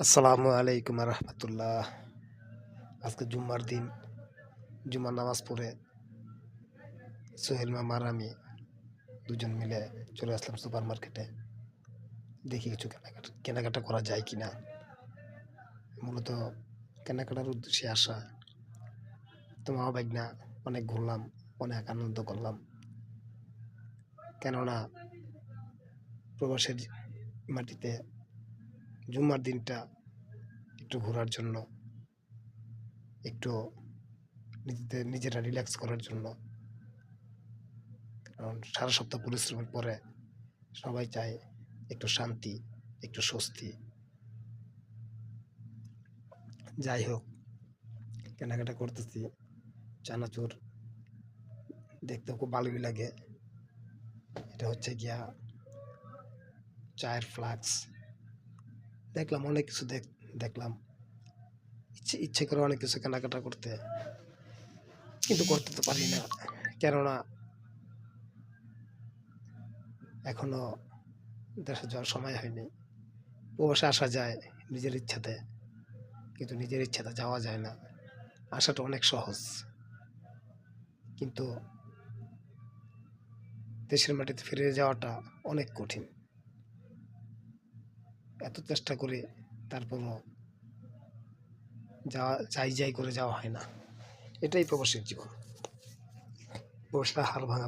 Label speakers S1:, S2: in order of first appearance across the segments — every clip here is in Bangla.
S1: আসসালামু আলাইকুম রহমতুল্লাহ। আজকে জুম্মার দিন, জুম্মার নামাজ পড়ে সোহেল মামার আমি দুজন মিলে চলে আসলাম সুপার মার্কেটে। দেখি কিছু কেনাকাটা করা যায় কিনা। মূলত কেনাকাটার উদ্দেশ্যে আসা। তো মা না, অনেক ঘুরলাম, অনেক আনন্দ করলাম। কেননা প্রবাসের মাটিতে জুম্মার দিনটা একটু ঘোরার জন্য, একটু নিজেরা রিল্যাক্স করার জন্য। কারণ সারা সপ্তাহ পরিশ্রমের পরে সবাই চায় একটু শান্তি, একটু স্বস্তি। যাই হোক, কেনাকাটা করতেছি। চানাচুর দেখতে খুব ভালোই লাগে। এটা হচ্ছে গিয়া চায়ের ফ্লাক্স। দেখলাম অনেক কিছু, দেখলাম ইচ্ছে করে অনেক কিছু কেনাকাটা করতে, কিন্তু করতে তো পারি না। কেননা এখনো দেশে যাওয়ার সময় হয়নি। প্রবাসে আসা যায় নিজের ইচ্ছাতে, কিন্তু নিজের ইচ্ছাতে যাওয়া যায় না। আসাটা অনেক সহজ, কিন্তু দেশের মাটিতে ফিরে যাওয়াটা অনেক কঠিন। এত চেষ্টা করে তারপরও যাই করে যাওয়া হয় না। এটাই প্রবাসীর জীবন। প্রবাসীরা হাড় ভাঙা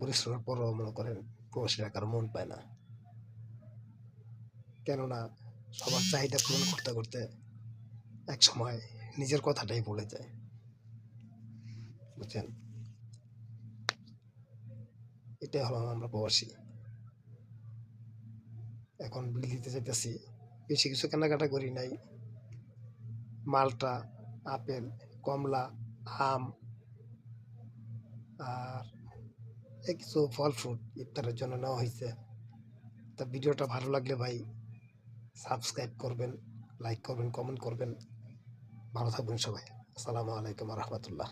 S1: পরিশ্রমের পরও মনে করেন প্রবাসীরা কারো মন পায় না। কেননা সবার চাহিদা পূরণ করতে করতে এক সময় নিজের কথাটাই ভুলে যায়, বুঝছেন? এটাই হলো আমরা প্রবাসী। এখন বিল দিতে যেতেছি, বেশি কিছু কেনাকাটা করি নাই। মালটা, আপেল, কমলা, আম আর কিছু ফল ফ্রুট ইফতারের জন্য নেওয়া হয়েছে। তা ভিডিওটা ভালো লাগলে ভাই সাবস্ক্রাইব করবেন, লাইক করবেন, কমেন্ট করবেন। ভালো থাকবেন সবাই। আসসালামু আলাইকুম রহমতুল্লাহ।